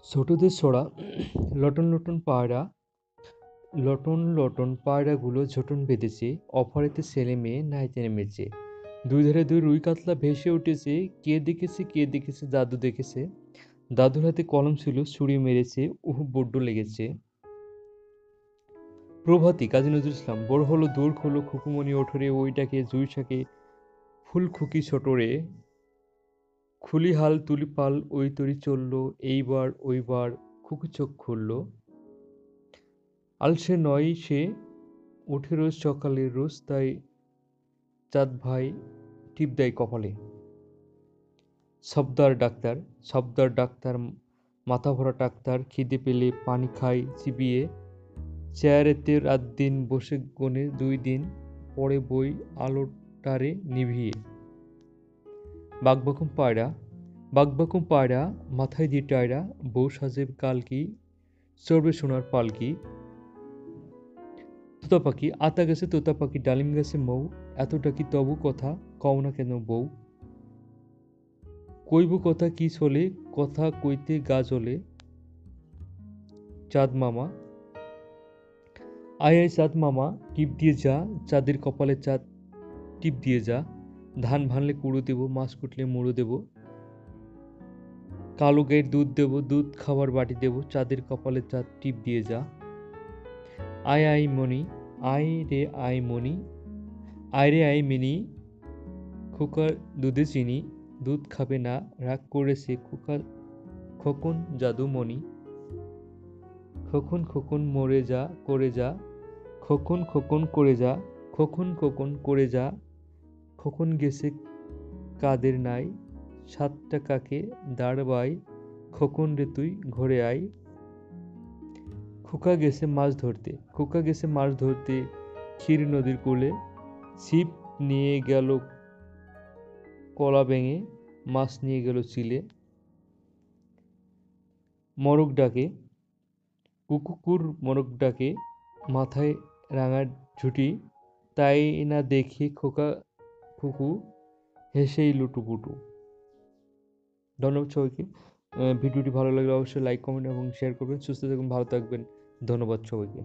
ছোটদের ছড়া। লটন লটন পায়রা, লটন লটন পায়রাগুলো ঝোটন বেঁধেছে, অফারেতে ছেলে মেয়ে নাইতে নেমেছে। দুই ধারে দুই রুই কাতলা ভেসে উঠেছে, কে দেখেছে দাদু দেখেছে। দাদুর হাতে কলম ছিল, ছুরি মেরেছে, উহ বড্ড লেগেছে। প্রভাতী কাজী নজরুল ইসলাম। বড় হলো দূর হলো খুকুমনি ওঠরে, ওইটাকে জুই শাকে ফুল খুকি ছোটরে। খুলি হাল তুলি পাল ওই তরি চলল, এইবার ওইবার খুকি চোখ খুলল। আলসে নয় সে, ওঠে রোজ সকালে, রোজ তাই চাঁদ ভাই টিপ দেয় কপালে। সবদার ডাক্তার, সবদার ডাক্তার, মাথা ভরা ডাক্তার, খিদে পেলে পানি খায় চিবিয়ে। চেয়ারেতে রাত দিন বসে গোনে 2 দিন, পড়ে বই আলোটারে নিভিয়ে। বাকবাকুম পায়রা, বাকবাকুম পায়রা, মাথায় দিয়ে টায়রা, বউ সাজে কালকি, চড়বে সোনার পালকি। তোতা পাখি, আতা গাছে তোতা পাখি, ডালিম গাছে মৌ, এতটা কি তবু কথা, কও না কেন বউ। কইব কথা কি চলে, কথা কইতে গা জ্বলে। চাঁদ মামা, আয় আয় চাঁদ মামা, টিপ দিয়ে যা, চাঁদের কপালে চাঁদ টিপ দিয়ে যা। ধান ভানলে কুড়ো দেব, মাছ কুটলে মুড়ো দেব, কালো গাইয়ের দুধ দেব, দুধ খাবার বাটি দেব, চাঁদের কপালে চাঁদ টিপ দিয়ে যা। আয় আয় মনি, আয় রে আয় মনি, আয় রে আয় মিনি, খোকার দুধে চিনি, দুধ খাবে না রাগ করেছে খোকা, খোকন জাদুমণি। খোকন খোকন মরে যা করে যা, খোকন খোকন করে যা, খোকন খোকন করে যা। খোকন গেছে কাদের নাই, 7টা কাকে দাঁড়বাই, খোকন রে তুই ঘরে আয়। খোকা গেছে মাছ ধরতে, খোকা গেছে মাছ ধরতে, ক্ষীর নদীর কূলে। ছিপ নিয়ে গেল কলা ভেঙে, মাছ নিয়ে গেল চিলে। মরক ডাকে, কুকুকুর মরক ডাকে, মাথায় রাঙা ঝুঁটি, তাই না দেখে খোকা খুকু হেসেই লুটুপুটু। ধন্যবাদ সবাইকে। ভিডিওটি ভালো লাগলে অবশ্যই লাইক কমেন্ট এবং শেয়ার করবেন। সুস্থ থাকবেন, ভালো থাকবেন। ধন্যবাদ সবাইকে।